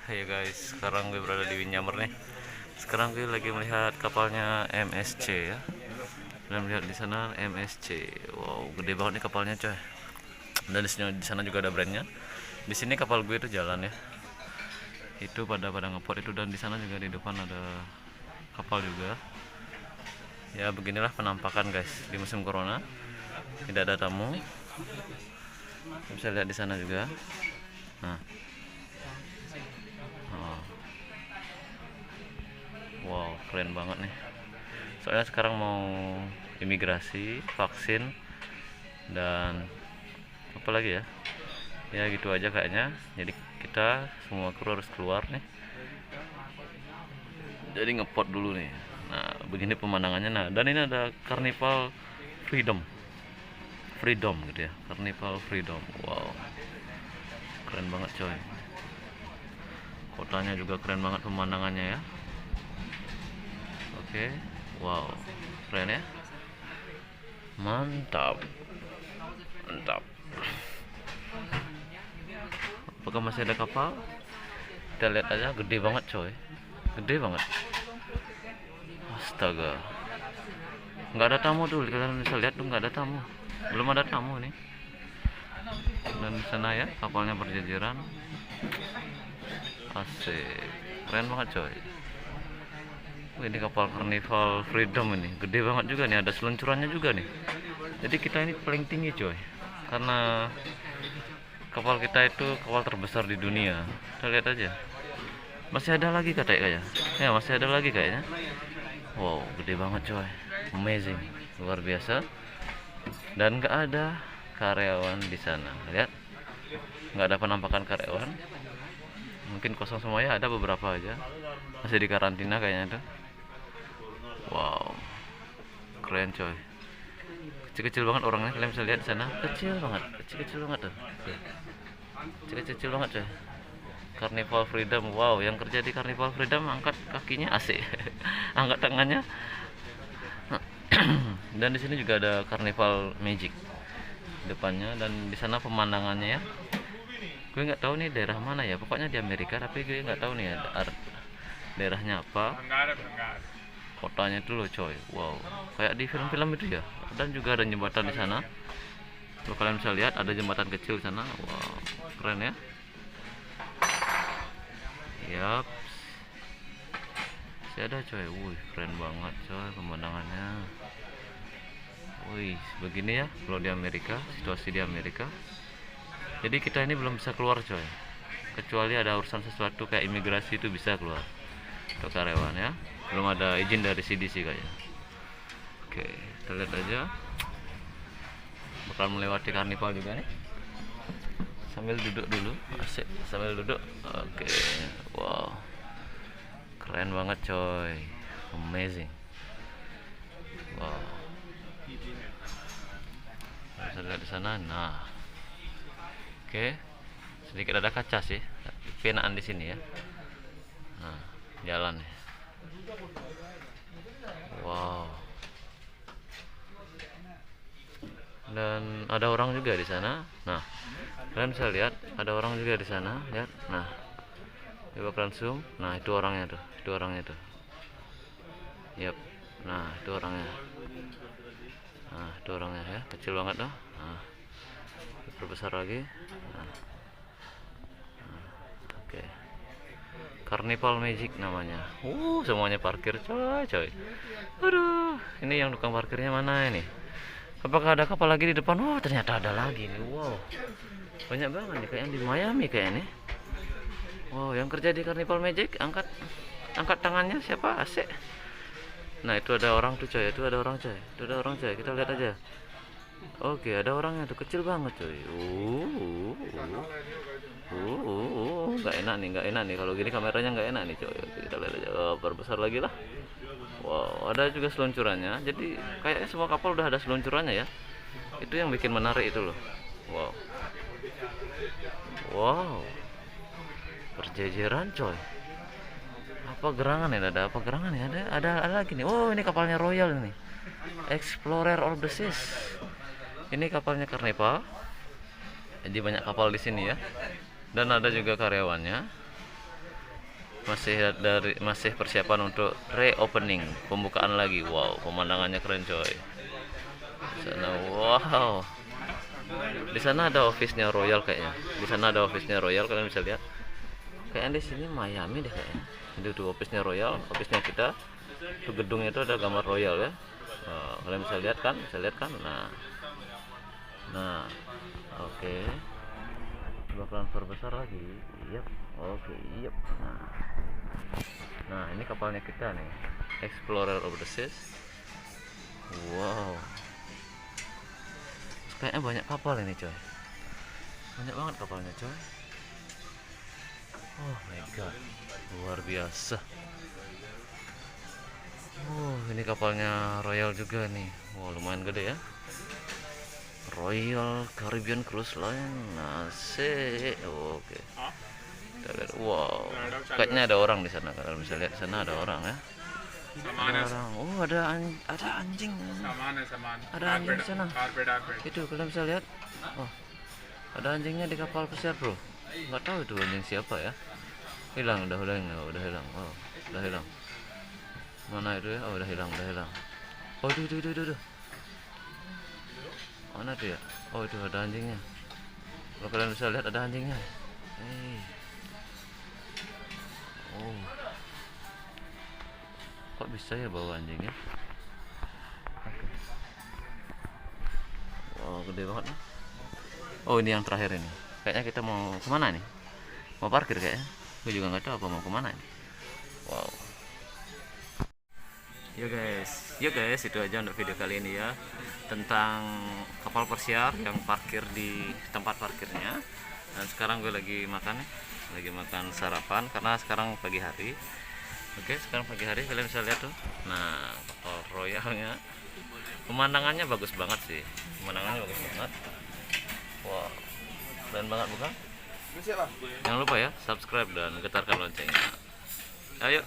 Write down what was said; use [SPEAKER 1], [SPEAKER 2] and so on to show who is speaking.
[SPEAKER 1] Hai guys, sekarang gue berada di Windjammer nih. Sekarang gue lagi melihat kapalnya MSC ya. Dan melihat di sana MSC. Wow, gede banget nih kapalnya coy. Dan di sana juga ada brandnya. Di sini kapal gue itu jalan ya. Itu pada ngepot itu, dan di sana juga di depan ada kapal juga. Ya beginilah penampakan guys di musim corona. Tidak ada tamu. Bisa lihat di sana juga. Nah, oh. Wow, keren banget nih. Soalnya sekarang mau imigrasi, vaksin, dan apa lagi ya? Ya gitu aja kayaknya. Jadi kita semua kru harus keluar nih. Jadi ngepot dulu nih. Nah, begini pemandangannya. Nah, dan ini ada Carnival Freedom. Freedom gitu ya. Carnival Freedom. Wow. Keren banget coy. Kotanya juga keren banget pemandangannya ya. Oke. Wow. Keren ya. Mantap. Mantap. Apakah masih ada kapal? Kita lihat aja, gede banget coy. Gede banget. Astaga. Nggak ada tamu tuh, kalian bisa lihat tuh nggak ada tamu. Belum ada tamu nih. Dan di sana ya kapalnya berjejeran. Asik. Keren banget coy. Ini kapal Carnival Freedom ini. Gede banget juga nih, ada seluncurannya juga nih. Jadi kita ini paling tinggi coy. Karena kapal kita itu kapal terbesar di dunia. Kita lihat aja. Masih ada lagi katanya. Ya, masih ada lagi kayaknya. Wow, gede banget coy. Amazing. Luar biasa. Dan nggak ada karyawan di sana. Lihat. Nggak ada penampakan karyawan. Mungkin kosong semuanya, ada beberapa aja. Masih di karantina kayaknya tuh. Wow. Keren coy. Kecil-kecil banget orangnya, kalian bisa lihat di sana. Kecil banget, kecil-kecil banget tuh. Kecil-kecil banget coy. Carnival Freedom. Wow, yang kerja di Carnival Freedom angkat kakinya asik. Angkat tangannya. Dan di sini juga ada Carnival Magic depannya, dan di sana pemandangannya ya. Gue nggak tahu nih daerah mana ya. Pokoknya di Amerika, tapi gue nggak tahu nih ya daerahnya apa. Kotanya itu loh coy. Wow, kayak di film-film itu ya. Dan juga ada jembatan di sana. Kalau kalian bisa lihat ada jembatan kecil di sana. Wow, keren ya. Yap. Masih ada coy. Wih, keren banget coy pemandangannya. Wih, begini ya kalau di Amerika, situasi di Amerika. Jadi kita ini belum bisa keluar coy. Kecuali ada urusan sesuatu kayak imigrasi itu bisa keluar. Untuk karyawan ya. Belum ada izin dari CDC kayaknya. Oke, kita lihat aja. Bakal melewati karnival juga nih. Sambil duduk dulu. Asik, sambil duduk. Oke. Wow. Keren banget coy. Amazing. Wow. Bisa lihat di sana. Nah. Oke. Sedikit ada kaca sih. Penaan di sini ya. Nah, jalan nih. Wow. Dan ada orang juga di sana. Nah, kalian bisa lihat ada orang juga di sana ya. Nah, coba kalian zoom. Nah, itu orangnya tuh. Itu orangnya tuh. Yap. Nah, itu orangnya. Nah, itu orangnya ya. Kecil banget tuh. Nah, perbesar lagi. Nah. Oke. Carnival Magic namanya. Semuanya parkir coy. Aduh, ini yang tukang parkirnya mana ini? Apakah ada kapal lagi di depan? Oh, ternyata ada lagi nih. Wow. Banyak banget nih, kayak yang di Miami kayaknya. Wow, yang kerja di Carnival Magic angkat tangannya siapa? Asik. Nah, itu ada orang tuh coy. Itu ada orang coy. Itu ada orang coy. Kita lihat aja. Oke, ada orangnya tuh, kecil banget coy. Nggak enak nih kalau gini kameranya nggak enak nih coy. Oke, kita lihat aja. Perbesar lagi lah. Wow, ada juga seluncurannya. Jadi kayaknya semua kapal udah ada seluncurannya ya. Itu yang bikin menarik itu loh. Wow. Wow. Berjejeran coy. Apa gerangan ya? Ada apa gerangan ya? Ada lagi nih. Oh, ini kapalnya Royal ini. Explorer of the Seas. Ini kapalnya Carnival. Jadi banyak kapal di sini ya. Dan ada juga karyawannya. masih persiapan untuk reopening, pembukaan lagi. Wow, pemandangannya keren coy. Di sana, wow. Di sana ada office-nya Royal kayaknya. Di sana ada office-nya Royal, kalian bisa lihat. Kayaknya di sini Miami deh kayaknya. Itu office-nya Royal, office-nya kita. Itu gedungnya itu ada gambar Royal ya. Nah, kalian bisa lihat kan? Bisa lihat kan? Nah, oke. Bakalan perbesar lagi. Yap. Oke, yap. Nah, ini kapalnya kita nih. Explorer of the Seas. Wow. Kayaknya banyak kapal ini coy. Banyak banget kapalnya coy. Oh my god, luar biasa. Ini kapalnya Royal juga nih. Wow, lumayan gede ya. Royal Caribbean Cruise Line. Asik. Oke. Kita lihat. Wow. Kayaknya ada orang di sana. Kalian bisa lihat di sana ada orang ya. Ada orang. Oh, ada anjing. Ada anjing di sana. Itu kalian bisa lihat. Oh, ada anjingnya di kapal pesiar bro. Nggak tahu itu anjing siapa ya. Hilang, udah hilang. Oh, udah hilang. Mana itu ya? Oh, udah hilang. Oh, itu. Mana dia? Oh, itu ada anjingnya. Kalau kalian bisa lihat ada anjingnya. Oh, kok bisa ya bawa anjingnya? Oke. Wow, gede banget. Oh, ini yang terakhir ini. Kayaknya kita mau kemana nih? Mau parkir kayaknya. Gue juga nggak tahu apa mau kemana ini. Wow. Yo guys, itu aja untuk video kali ini ya, tentang kapal persiar yang parkir di tempat parkirnya. Dan sekarang gue lagi makan sarapan karena sekarang pagi hari. Oke, sekarang pagi hari kalian bisa lihat tuh. Nah, kapal Royalnya, pemandangannya bagus banget sih. Wow, keren banget bukan? Jangan lupa ya subscribe dan getarkan loncengnya. Ayo.